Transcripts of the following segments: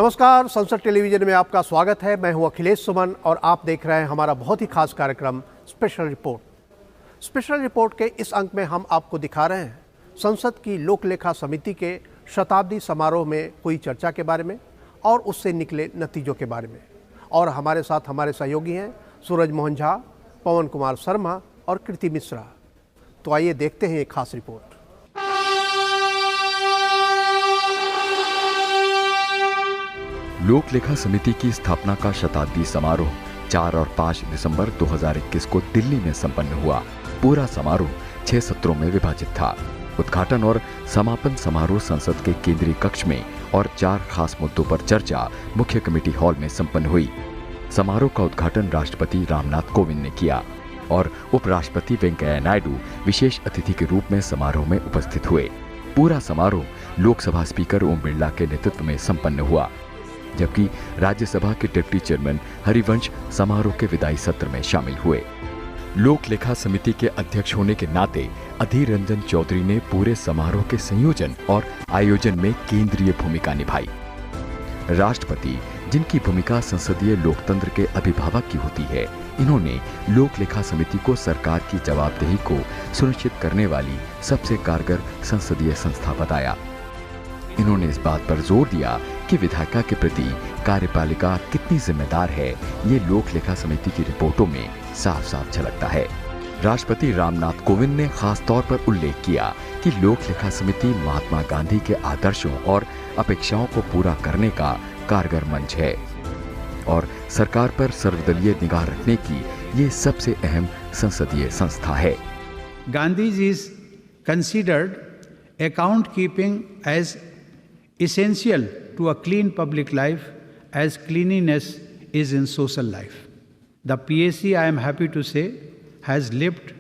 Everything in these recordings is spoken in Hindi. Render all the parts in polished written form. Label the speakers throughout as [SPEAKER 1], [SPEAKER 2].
[SPEAKER 1] नमस्कार, संसद टेलीविजन में आपका स्वागत है। मैं हूं अखिलेश सुमन और आप देख रहे हैं हमारा बहुत ही खास कार्यक्रम स्पेशल रिपोर्ट। स्पेशल रिपोर्ट के इस अंक में हम आपको दिखा रहे हैं संसद की लोक लेखा समिति के शताब्दी समारोह में हुई चर्चा के बारे में और उससे निकले नतीजों के बारे में। और हमारे साथ हमारे सहयोगी हैं सूरज मोहन झा, पवन कुमार शर्मा और कृति मिश्रा। तो आइए देखते हैं ये खास रिपोर्ट।
[SPEAKER 2] लोक लेखा समिति की स्थापना का शताब्दी समारोह 4 और 5 दिसंबर 2021 को दिल्ली में संपन्न हुआ। पूरा समारोह 6 सत्रों में विभाजित था। उद्घाटन और समापन समारोह संसद के केंद्रीय कक्ष में और 4 खास मुद्दों पर चर्चा मुख्य कमेटी हॉल में संपन्न हुई। समारोह का उद्घाटन राष्ट्रपति रामनाथ कोविंद ने किया और उपराष्ट्रपति वेंकैया नायडू विशेष अतिथि के रूप में समारोह में उपस्थित हुए। पूरा समारोह लोकसभा स्पीकर ओम बिरला के नेतृत्व में संपन्न हुआ, जबकि राज्यसभा के डिप्टी चेयरमैन हरिवंश समारोह के विदाई सत्र में शामिल हुए। लोक लेखा समिति के अध्यक्ष होने के नाते अधीर रंजन चौधरी ने पूरे समारोह के संयोजन और आयोजन में केंद्रीय भूमिका निभाई। राष्ट्रपति, जिनकी भूमिका संसदीय लोकतंत्र के अभिभावक की होती है, इन्होंने लोक लेखा समिति को सरकार की जवाबदेही को सुनिश्चित करने वाली सबसे कारगर संसदीय संस्था बताया। इन्होंने इस बात पर जोर दिया कि विधायिका के प्रति कार्यपालिका कितनी जिम्मेदार है, ये लोक लेखा समिति की रिपोर्टों में साफ साफ झलकता है। राष्ट्रपति रामनाथ कोविंद ने खास तौर पर उल्लेख किया कि लोक लेखा समिति महात्मा गांधी के आदर्शों और अपेक्षाओं को पूरा करने का कारगर मंच है और सरकार पर सर्वदलीय निगाह रखने की ये सबसे अहम संसदीय संस्था है।
[SPEAKER 3] Gandhi ji is considered account keeping as essential to a clean public life as cleanliness is in social life. The PAC, I am happy to say, has lived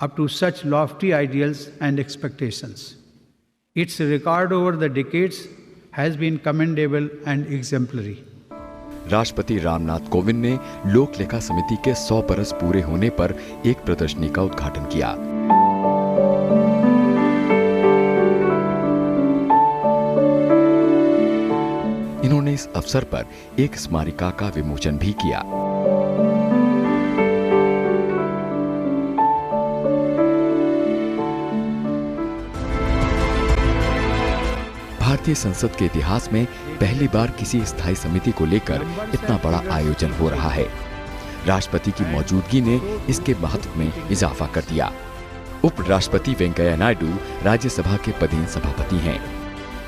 [SPEAKER 3] up to such lofty ideals and expectations. Its record over the decades has been commendable and exemplary.
[SPEAKER 2] राष्ट्रपति रामनाथ कोविंद ने लोक लेखा समिति के 100 बरस पूरे होने पर एक प्रदर्शनी का उद्घाटन किया। इन्होंने इस अवसर पर एक स्मारिका का विमोचन भी किया। भारतीय संसद के इतिहास में पहली बार किसी स्थायी समिति को लेकर इतना बड़ा आयोजन हो रहा है। राष्ट्रपति की मौजूदगी ने इसके महत्व में इजाफा कर दिया। उपराष्ट्रपति वेंकैया नायडू राज्यसभा के पदेन सभापति हैं।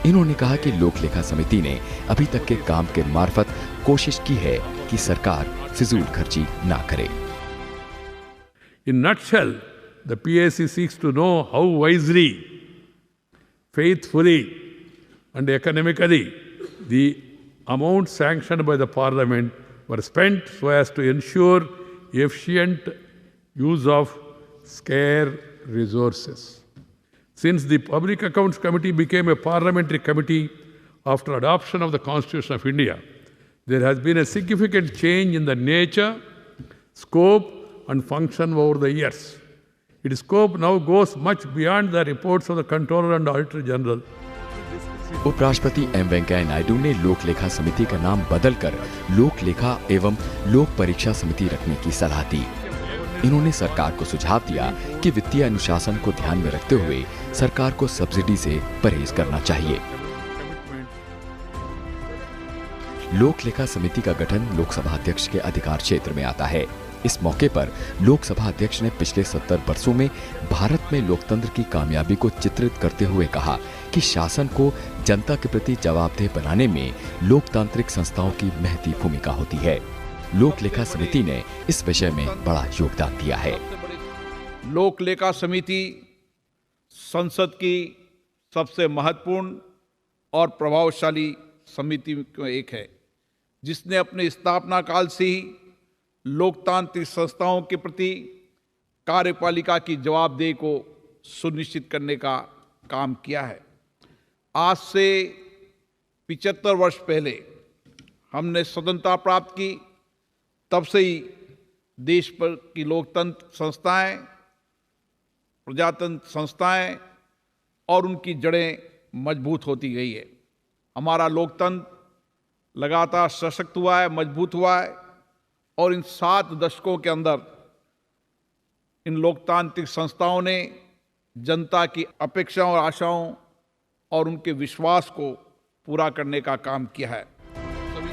[SPEAKER 2] इन्होंने कहा कि लोक लेखा समिति ने अभी तक के काम के मार्फत कोशिश की है कि सरकार फिजूल खर्ची ना करे।
[SPEAKER 4] In nutshell, the PAC seeks to know how wisely, faithfully, and economically the amounts sanctioned by the Parliament were spent so as to ensure efficient use of scarce resources. Since the Public Accounts Committee became a parliamentary committee after adoption of the Constitution of India, there has been a significant change in the nature, scope, and function over the years. Its scope now goes much beyond the reports of the Controller and Auditor General.
[SPEAKER 2] उपराष्ट्रपति एम वेंकैया नायडू ने लोक लेखा समिति का नाम बदलकर लोक लेखा एवं लोक परीक्षा समिति रखने की सलाह दी। इन्होंने सरकार को सुझाव दिया कि वित्तीय अनुशासन को ध्यान में रखते हुए सरकार को सब्सिडी से परहेज करना चाहिए। लोक लेखा समिति का गठन लोकसभा अध्यक्ष के अधिकार क्षेत्र में आता है। इस मौके पर लोकसभा अध्यक्ष ने पिछले 70 वर्षों में भारत में लोकतंत्र की कामयाबी को चित्रित करते हुए कहा कि शासन को जनता के प्रति जवाबदेह बनाने में लोकतांत्रिक संस्थाओं की महती भूमिका होती है। लोक लेखा समिति ने इस विषय में बड़ा योगदान दिया है।
[SPEAKER 5] लोक लेखा समिति संसद की सबसे महत्वपूर्ण और प्रभावशाली समिति में एक है, जिसने अपने स्थापना काल से ही लोकतांत्रिक संस्थाओं के प्रति कार्यपालिका की जवाबदेही को सुनिश्चित करने का काम किया है। आज से 75 वर्ष पहले हमने स्वतंत्रता प्राप्त की, तब से ही देश पर की लोकतंत्र संस्थाएं, प्रजातंत्र संस्थाएं और उनकी जड़ें मजबूत होती गई है। हमारा लोकतंत्र लगातार सशक्त हुआ है, मजबूत हुआ है और इन 7 दशकों के अंदर इन लोकतांत्रिक संस्थाओं ने जनता की अपेक्षाओं और आशाओं और उनके विश्वास को पूरा करने का काम किया है।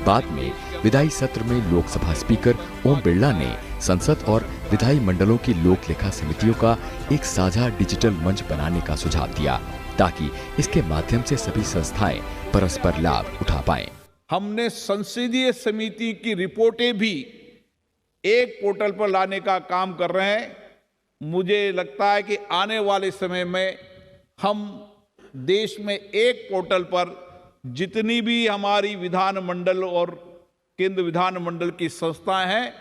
[SPEAKER 2] बाद में विधायी सत्र में लोकसभा स्पीकर ओम बिरला ने संसद और विधायी मंडलों की लोक लेखा समितियों का एक साझा डिजिटल मंच बनाने का सुझाव दिया ताकि इसके माध्यम से सभी संस्थाएं परस्पर लाभ उठा पाएं।
[SPEAKER 5] हमने संसदीय समिति की रिपोर्टें भी एक पोर्टल पर लाने का काम कर रहे हैं। मुझे लगता है कि आने वाले समय में हम देश में एक पोर्टल पर जितनी भी हमारी विधानमंडल और केंद्र विधानमंडल की संस्थाएं हैं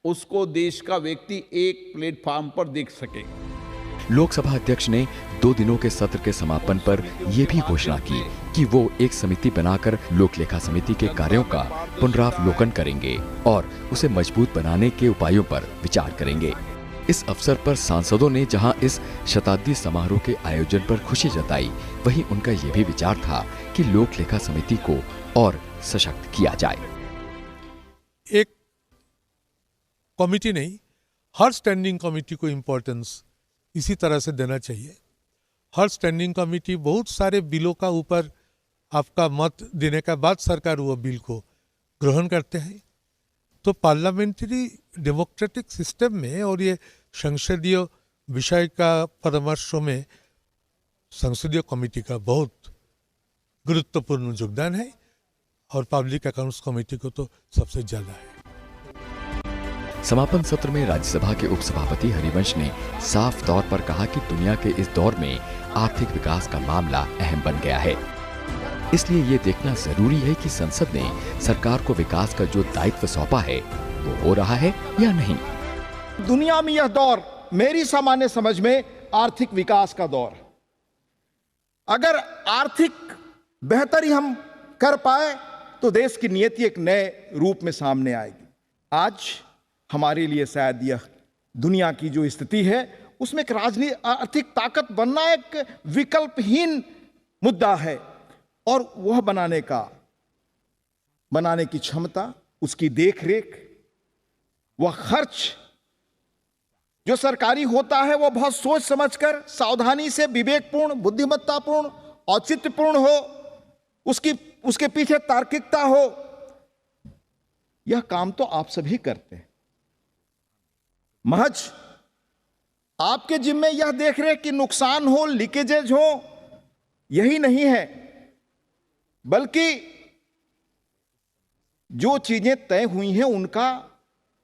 [SPEAKER 5] उसको देश का व्यक्ति एक प्लेटफॉर्म पर देख सके।
[SPEAKER 2] लोकसभा अध्यक्ष ने 2 दिनों के सत्र के समापन पर यह भी घोषणा की कि वो एक समिति बनाकर लोक लेखा समिति के कार्यों का पुनरावलोकन करेंगे और उसे मजबूत बनाने के उपायों पर विचार करेंगे। इस अवसर पर सांसदों ने जहां इस शताब्दी समारोह के आयोजन पर खुशी जताई, वहीं उनका यह भी विचार था कि लोक लेखा समिति को और सशक्त किया जाए।
[SPEAKER 6] एक कमिटी नहीं, हर स्टैंडिंग कमिटी को इम्पोर्टेंस इसी तरह से देना चाहिए। हर स्टैंडिंग कमिटी बहुत सारे बिलों का ऊपर आपका मत देने के बाद सरकार वो बिल को ग्रहण करते हैं। तो पार्लियामेंट्री डेमोक्रेटिक सिस्टम में और ये संसदीय विषय का परामर्शों में संसदीय कमेटी का बहुत गुरुत्वपूर्ण योगदान है और पब्लिक अकाउंट्स कमेटी को तो सबसे ज्यादा है।
[SPEAKER 2] समापन सत्र में राज्यसभा के उपसभापति हरिवंश ने साफ तौर पर कहा कि दुनिया के इस दौर में आर्थिक विकास का मामला अहम बन गया है, इसलिए ये देखना जरूरी है कि संसद ने सरकार को विकास का जो दायित्व सौंपा है वो हो रहा है या नहीं।
[SPEAKER 7] दुनिया में यह दौर मेरी सामान्य समझ में आर्थिक विकास का दौर है। अगर आर्थिक बेहतरी हम कर पाए तो देश की नीति एक नए रूप में सामने आएगी। आज हमारे लिए शायद यह दुनिया की जो स्थिति है उसमें एक राजनीतिक आर्थिक ताकत बनना एक विकल्पहीन मुद्दा है और वह बनाने की क्षमता, उसकी देखरेख, वह खर्च जो सरकारी होता है वह बहुत सोच समझकर, सावधानी से, विवेकपूर्ण, बुद्धिमत्तापूर्ण, औचित्यपूर्ण हो, उसके पीछे तार्किकता हो। यह काम तो आप सभी करते हैं। महज आपके जिम्मे यह देख रेख कि नुकसान हो, लीकेजेज हो, यही नहीं है, बल्कि जो चीजें तय हुई हैं उनका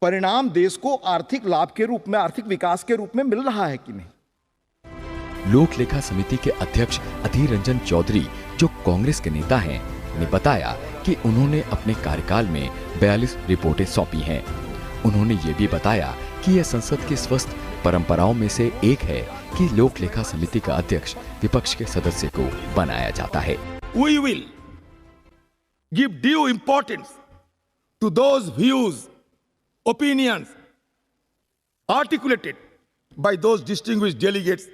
[SPEAKER 7] परिणाम देश को आर्थिक लाभ के रूप में, आर्थिक विकास के रूप में मिल रहा है कि नहीं।
[SPEAKER 2] लोक लेखा समिति के अध्यक्ष अधीर रंजन चौधरी, जो कांग्रेस के नेता हैं, ने बताया कि उन्होंने अपने कार्यकाल में 42 रिपोर्टें सौंपी हैं। उन्होंने ये भी बताया कि यह संसद की स्वस्थ परंपराओं में से एक है कि लोक लेखा समिति का अध्यक्ष विपक्ष के सदस्य को बनाया जाता है।
[SPEAKER 8] We will give due importance to those views, opinions articulated by those distinguished delegates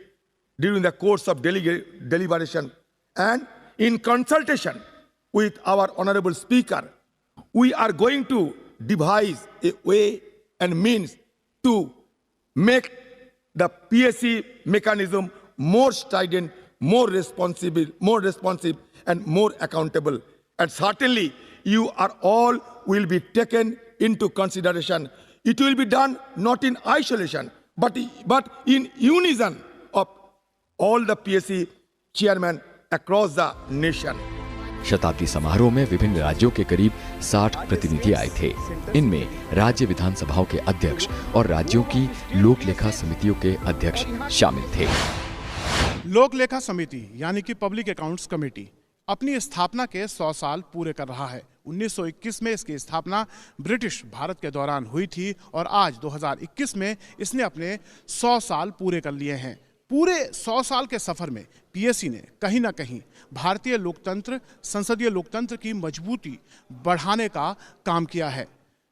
[SPEAKER 8] during the course of deliberation, and in consultation with our honorable speaker, we are going to devise a way and means to make the PSC mechanism more strident, more responsive and more accountable. And certainly you are all will be taken into consideration. It will be done not in isolation, but in unison of all the PSC chairmen across the nation.
[SPEAKER 2] शताब्दी समारोह में विभिन्न राज्यों के करीब 60 प्रतिनिधि आए थे। इनमें राज्य विधानसभाओं के अध्यक्ष और राज्यों की लोक लेखा समितियों के अध्यक्ष शामिल थे।
[SPEAKER 9] लोक लेखा समिति यानी कि पब्लिक अकाउंट्स कमेटी अपनी स्थापना के 100 साल पूरे कर रहा है। 1921 में इसकी स्थापना ब्रिटिश भारत के दौरान हुई थी और आज 2021 में इसने अपने 100 साल पूरे कर लिए हैं। पूरे 100 साल के सफर में पीएससी ने कहीं ना कहीं भारतीय लोकतंत्र, संसदीय लोकतंत्र की मजबूती बढ़ाने का काम किया है।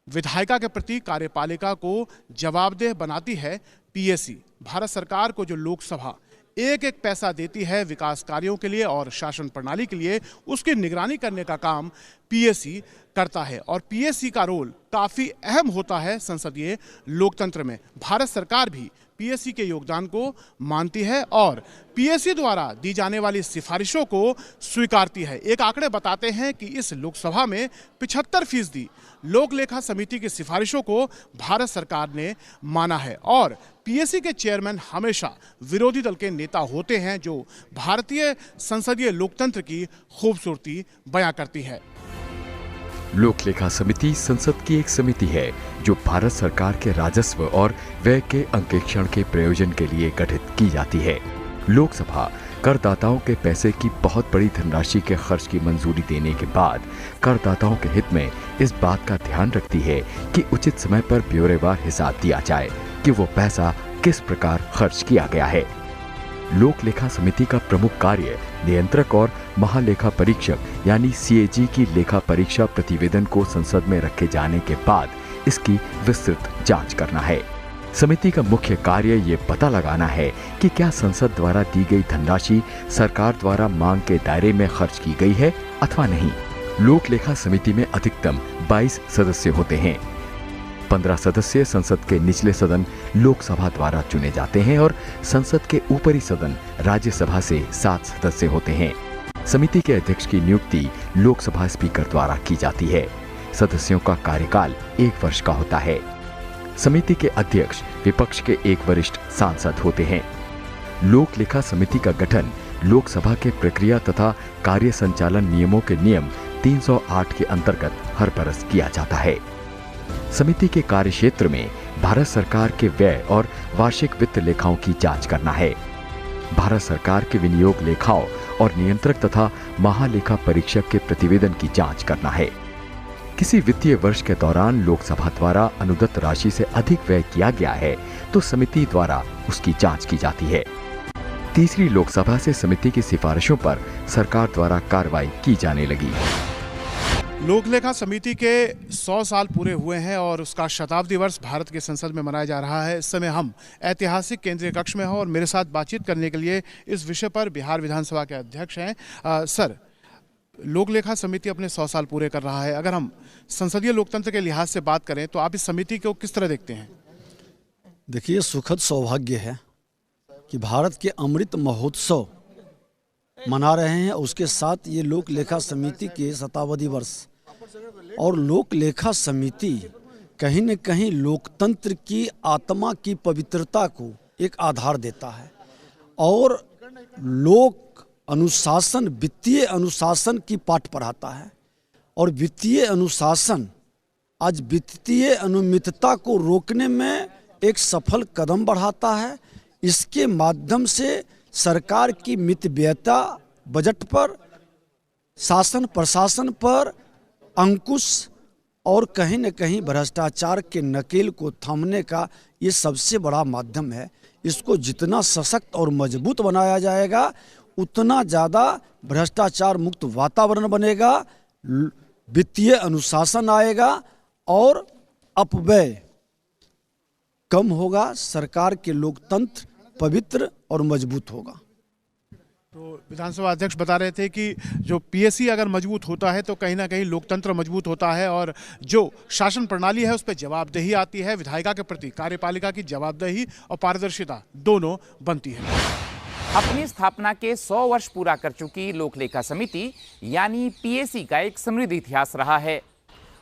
[SPEAKER 9] विधायिका के प्रति कार्यपालिका को जवाबदेह बनाती है पीएससी। भारत सरकार को जो लोकसभा एक एक पैसा देती है विकास कार्यों के लिए और शासन प्रणाली के लिए, उसकी निगरानी करने का काम पीएससी करता है। और पीएससी का रोल काफ़ी अहम होता है संसदीय लोकतंत्र में। भारत सरकार भी पीएससी के योगदान को मानती है और पीएससी द्वारा दी जाने वाली सिफारिशों को स्वीकारती है। एक आंकड़े बताते हैं कि इस लोकसभा में 75% लोक लेखा समिति की सिफारिशों को भारत सरकार ने माना है और पीएससी के चेयरमैन हमेशा विरोधी दल के नेता होते हैं, जो भारतीय संसदीय लोकतंत्र की खूबसूरती बयां करती है।
[SPEAKER 2] लोक लेखा समिति संसद की एक समिति है जो भारत सरकार के राजस्व और व्यय के अंकेक्षण के प्रयोजन के लिए गठित की जाती है। लोकसभा करदाताओं के पैसे की बहुत बड़ी धनराशि के खर्च की मंजूरी देने के बाद करदाताओं के हित में इस बात का ध्यान रखती है कि उचित समय पर ब्यौरेवार हिसाब दिया जाए कि वो पैसा किस प्रकार खर्च किया गया है। लोक लेखा समिति का प्रमुख कार्य नियंत्रक और महालेखा परीक्षक यानी सीएजी की लेखा परीक्षा प्रतिवेदन को संसद में रखे जाने के बाद इसकी विस्तृत जांच करना है। समिति का मुख्य कार्य ये पता लगाना है कि क्या संसद द्वारा दी गई धनराशि सरकार द्वारा मांग के दायरे में खर्च की गई है अथवा नहीं। लोक लेखा समिति में अधिकतम 22 सदस्य होते हैं। 15 सदस्य संसद के निचले सदन लोकसभा द्वारा चुने जाते हैं और संसद के ऊपरी सदन राज्यसभा से 7 सदस्य होते हैं। समिति के अध्यक्ष की नियुक्ति लोकसभा स्पीकर द्वारा की जाती है। सदस्यों का कार्यकाल 1 वर्ष का होता है। समिति के अध्यक्ष विपक्ष के एक वरिष्ठ सांसद होते हैं। लोक लेखा समिति का गठन लोकसभा के प्रक्रिया तथा कार्य संचालन नियमों के नियम 308 के अंतर्गत हर बरस किया जाता है। समिति के कार्य क्षेत्र में भारत सरकार के व्यय और वार्षिक वित्त लेखाओं की जांच करना है। भारत सरकार के विनियोग लेखाओं और नियंत्रक तथा महालेखा परीक्षक के प्रतिवेदन की जांच करना है। किसी वित्तीय वर्ष के दौरान लोकसभा द्वारा अनुदत्त राशि से अधिक व्यय किया गया है तो समिति द्वारा उसकी जांच की जाती है। तीसरी लोकसभा से समिति की सिफारिशों पर सरकार द्वारा कार्रवाई की जाने लगी।
[SPEAKER 9] लोक लेखा समिति के 100 साल पूरे हुए हैं और उसका शताब्दी वर्ष भारत के संसद में मनाया जा रहा है। इस समय हम ऐतिहासिक केंद्रीय कक्ष में हैं और मेरे साथ बातचीत करने के लिए इस विषय पर बिहार विधानसभा के अध्यक्ष हैं। सर, लोक लेखा समिति अपने 100 साल पूरे कर रहा है। अगर हम संसदीय लोकतंत्र के लिहाज से बात करें तो आप इस समिति को किस तरह देखते हैं?
[SPEAKER 10] देखिए, सुखद सौभाग्य है कि भारत के अमृत महोत्सव मना रहे हैं, उसके साथ ये लोक लेखा समिति के शताब्दी वर्ष। और लोक लेखा समिति कहीं न कहीं लोकतंत्र की आत्मा की पवित्रता को एक आधार देता है और लोक अनुशासन, वित्तीय अनुशासन की पाठ पढ़ाता है। और वित्तीय अनुशासन आज वित्तीय अनियमितता को रोकने में एक सफल कदम बढ़ाता है। इसके माध्यम से सरकार की मितव्ययता, बजट पर, शासन प्रशासन पर अंकुश और कहीं न कहीं भ्रष्टाचार के नकेल को थामने का ये सबसे बड़ा माध्यम है। इसको जितना सशक्त और मजबूत बनाया जाएगा उतना ज़्यादा भ्रष्टाचार मुक्त वातावरण बनेगा, वित्तीय अनुशासन आएगा और अपव्यय कम होगा, सरकार के लोकतंत्र पवित्र और मजबूत होगा।
[SPEAKER 9] तो विधानसभा अध्यक्ष बता रहे थे कि जो पीएससी अगर मजबूत होता है तो कहीं ना कहीं लोकतंत्र मजबूत होता है और जो शासन प्रणाली है उस पर जवाबदेही आती है, विधायिका के प्रति कार्यपालिका की जवाबदेही और पारदर्शिता दोनों बनती है।
[SPEAKER 11] अपनी स्थापना के 100 वर्ष पूरा कर चुकी लोक लेखा समिति यानी पीएससी का एक समृद्ध इतिहास रहा है।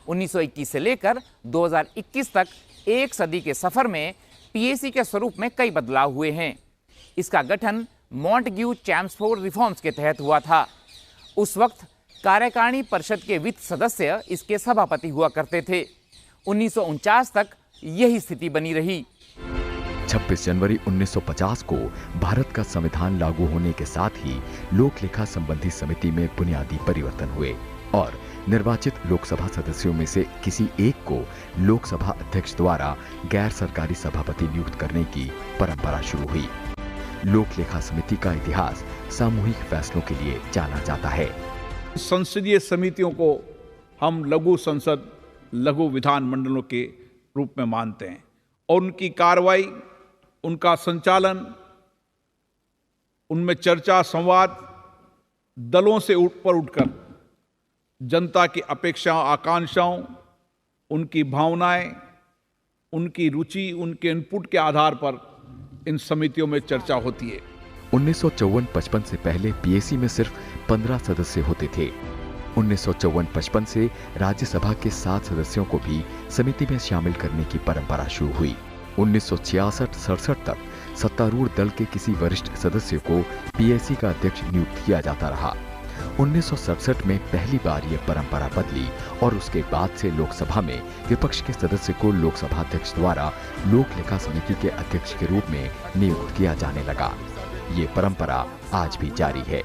[SPEAKER 11] 1921 से लेकर 2021 तक एक सदी के सफर में पीएससी के स्वरूप में कई बदलाव हुए हैं। इसका गठन मॉन्टेग्यू चैम्सफोर्ड रिफॉर्म्स के तहत हुआ था। उस वक्त कार्यकारिणी परिषद के वित्त सदस्य इसके सभापति हुआ करते थे। 1949 तक यही स्थिति बनी रही।
[SPEAKER 2] 26 जनवरी 1950 को भारत का संविधान लागू होने के साथ ही लोक लेखा संबंधी समिति में बुनियादी परिवर्तन हुए और निर्वाचित लोकसभा सदस्यों में से किसी एक को लोकसभा अध्यक्ष द्वारा गैर सरकारी सभापति नियुक्त करने की परंपरा शुरू हुई। लोक लेखा समिति का इतिहास सामूहिक फैसलों के लिए जाना जाता है।
[SPEAKER 5] संसदीय समितियों को हम लघु संसद, लघु विधान मंडलों के रूप में मानते हैं और उनकी कार्रवाई, उनका संचालन उनमें चर्चा संवाद दलों से ऊपर उठकर जनता की अपेक्षाओं आकांक्षाओं, उनकी भावनाएं, उनकी रुचि, उनके इनपुट के आधार पर इन समितियों में चर्चा होती है।
[SPEAKER 2] 1954-55 से पहले पीएसी में सिर्फ 15 सदस्य होते थे। 1954-55 से राज्यसभा के 7 सदस्यों को भी समिति में शामिल करने की परंपरा शुरू हुई। 1966-67 तक सत्तारूढ़ दल के किसी वरिष्ठ सदस्य को पीएसी का अध्यक्ष नियुक्त किया जाता रहा। 1967 में पहली बार यह परंपरा बदली और उसके बाद से लोकसभा में विपक्ष के सदस्य को लोकसभा अध्यक्ष द्वारा लोक लेखा समिति के अध्यक्ष के रूप में नियुक्त किया जाने लगा। ये परंपरा आज भी जारी है।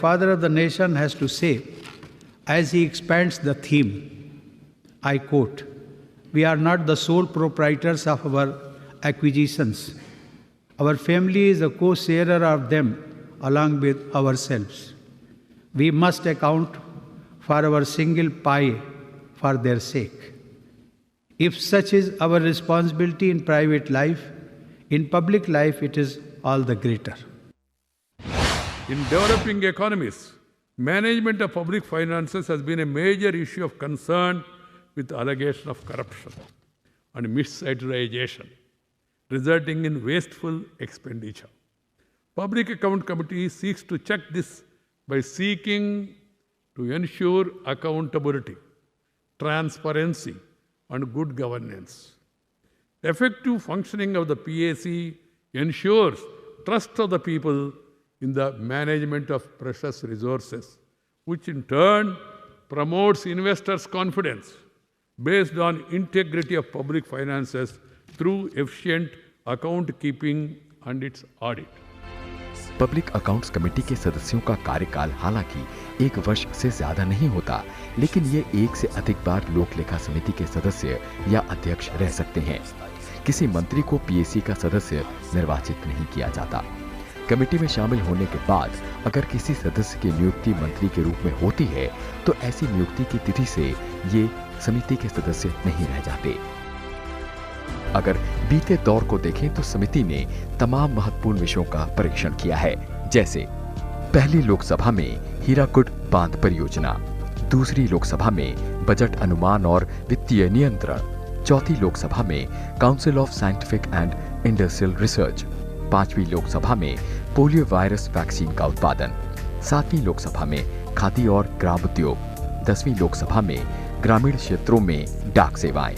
[SPEAKER 3] Father of the nation has to say, as he expands the theme, I quote, "We are not the sole proprietors of our acquisitions. Our family is a co-sharer of them along with ourselves. We must account for our single pie for their sake. If such is our responsibility in private life, in public life it is all the greater."
[SPEAKER 4] In developing economies, management of public finances has been a major issue of concern with allegation of corruption and misutilization, resulting in wasteful expenditure. Public Account Committee seeks to check this by seeking to ensure accountability, transparency, and good governance. Effective functioning of the PAC ensures trust of the people in the management of precious resources, which in turn promotes investors' confidence based on integrity of public finances through efficient account keeping and its audit.
[SPEAKER 2] Public accounts committee के सदस्यों का कार्यकाल हालांकि 1 वर्ष से ज्यादा नहीं होता, लेकिन ये 1 से अधिक बार लोक लेखा समिति के सदस्य या अध्यक्ष रह सकते हैं। किसी मंत्री को पीएसी का सदस्य निर्वाचित नहीं किया जाता। कमेटी में शामिल होने के बाद अगर किसी सदस्य की नियुक्ति मंत्री के रूप में होती है तो ऐसी नियुक्ति की तिथि से ये समिति के सदस्य नहीं रह जाते। अगर बीते दौर को देखें तो समिति ने तमाम महत्वपूर्ण विषयों का परीक्षण किया है, जैसे पहली लोकसभा में हीराकुड बांध परियोजना, दूसरी लोकसभा में बजट अनुमान और वित्तीय नियंत्रण, चौथी लोकसभा में council of scientific and industrial research, 5वीं लोकसभा में पोलियो वायरस वैक्सीन का उत्पादन, 7वीं लोकसभा में खादी और ग्राम उद्योग, 10वीं लोकसभा में ग्रामीण क्षेत्रों में डाक सेवाएं,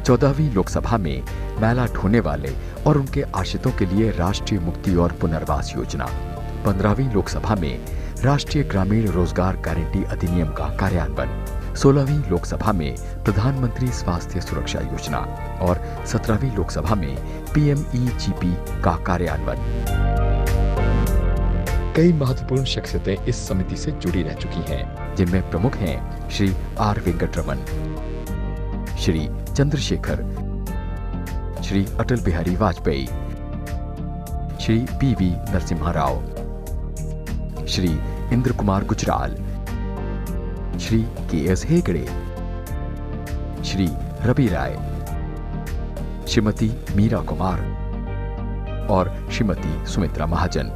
[SPEAKER 2] 14वीं लोकसभा में मैला ढोने वाले और उनके आश्रितों के लिए राष्ट्रीय मुक्ति और पुनर्वास योजना, 15वीं लोकसभा में राष्ट्रीय ग्रामीण रोजगार गारंटी अधिनियम का कार्यान्वयन, 16वीं लोकसभा में प्रधानमंत्री स्वास्थ्य सुरक्षा योजना और 17वीं लोकसभा में PMEGP का कार्यान्वयन। कई महत्वपूर्ण शख्सियतें इस समिति से जुड़ी रह चुकी हैं, जिनमें प्रमुख हैं Shri R. Venkataraman, Shri Chandrashekhar, Shri Atal Bihari Vajpayee, Shri PV Narasimha Rao, Shri Indra Kumar Gujral, Shri KS Hegde, Shri Ravi राय, श्रीमती मीरा कुमार और श्रीमती सुमित्रा महाजन।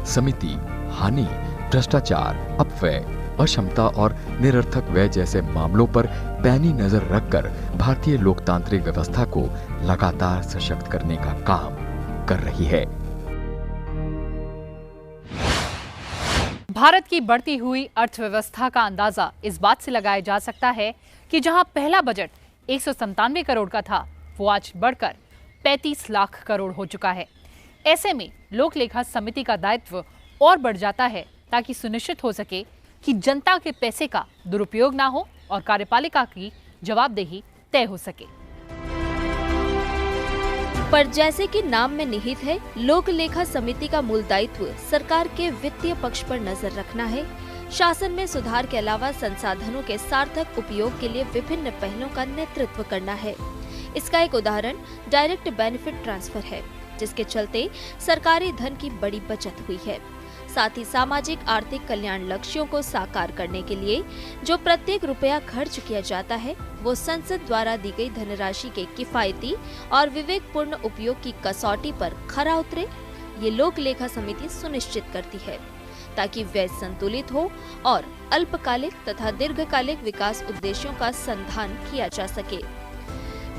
[SPEAKER 2] समिति हानि, भ्रष्टाचार, अपव्यय, अक्षमता और निरर्थक व्यय जैसे मामलों पर पैनी नजर रखकर भारतीय लोकतांत्रिक व्यवस्था को लगातार सशक्त करने का काम कर रही है।
[SPEAKER 12] भारत की बढ़ती हुई अर्थव्यवस्था का अंदाजा इस बात से लगाया जा सकता है कि जहां पहला बजट 197 करोड़ का था, वो आज बढ़कर 35 लाख करोड़ हो चुका है। ऐसे में लोक लेखा समिति का दायित्व और बढ़ जाता है ताकि सुनिश्चित हो सके कि जनता के पैसे का दुरुपयोग ना हो और कार्यपालिका की जवाबदेही तय हो सके।
[SPEAKER 13] पर जैसे कि नाम में निहित है, लोक लेखा समिति का मूल दायित्व सरकार के वित्तीय पक्ष पर नजर रखना है। शासन में सुधार के अलावा संसाधनों के सार्थक उपयोग के लिए विभिन्न पहलों का नेतृत्व करना है। इसका एक उदाहरण डायरेक्ट बेनिफिट ट्रांसफर है, जिसके चलते सरकारी धन की बड़ी बचत हुई है। साथ ही सामाजिक आर्थिक कल्याण लक्ष्यों को साकार करने के लिए जो प्रत्येक रुपया खर्च किया जाता है, वो संसद द्वारा दी गई धनराशि के किफायती और विवेकपूर्ण उपयोग की कसौटी पर खरा उतरे, ये लोक लेखा समिति सुनिश्चित करती है ताकि व्यय संतुलित हो और अल्पकालिक तथा दीर्घकालिक विकास उद्देश्यों का संधान किया जा सके।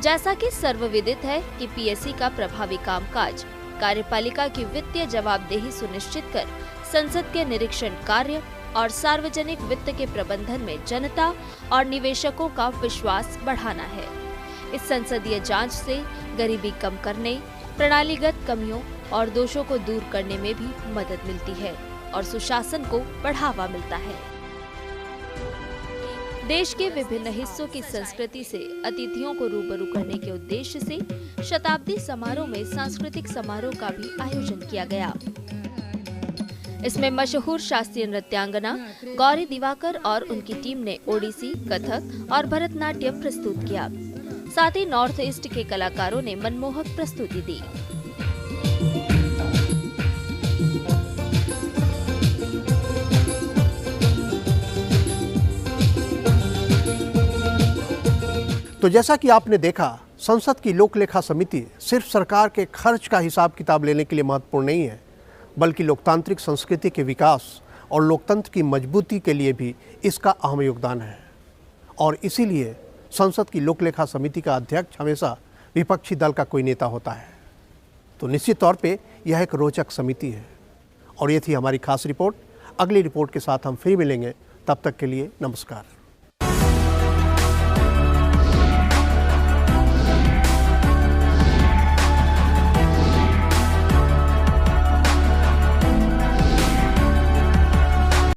[SPEAKER 13] जैसा कि सर्वविदित है कि पीएससी का प्रभावी कामकाज कार्यपालिका की वित्तीय जवाबदेही सुनिश्चित कर संसद के निरीक्षण कार्य और सार्वजनिक वित्त के प्रबंधन में जनता और निवेशकों का विश्वास बढ़ाना है। इस संसदीय जांच से गरीबी कम करने, प्रणालीगत कमियों और दोषों को दूर करने में भी मदद मिलती है और सुशासन को बढ़ावा मिलता है। देश के विभिन्न हिस्सों की संस्कृति से अतिथियों को रूबरू करने के उद्देश्य से शताब्दी समारोह में सांस्कृतिक समारोह का भी आयोजन किया गया। इसमें मशहूर शास्त्रीय नृत्यांगना गौरी दिवाकर और उनकी टीम ने ओडिसी, कथक और भरतनाट्यम प्रस्तुत किया। साथ ही नॉर्थ ईस्ट के कलाकारों ने मनमोहक प्रस्तुति दी।
[SPEAKER 1] तो जैसा कि आपने देखा, संसद की लोक लेखा समिति सिर्फ सरकार के खर्च का हिसाब किताब लेने के लिए महत्वपूर्ण नहीं है, बल्कि लोकतांत्रिक संस्कृति के विकास और लोकतंत्र की मजबूती के लिए भी इसका अहम योगदान है। और इसीलिए संसद की लोक लेखा समिति का अध्यक्ष हमेशा विपक्षी दल का कोई नेता होता है। तो निश्चित तौर पे यह एक रोचक समिति है। और ये थी हमारी खास रिपोर्ट। अगली रिपोर्ट के साथ हम फिर मिलेंगे। तब तक के लिए नमस्कार।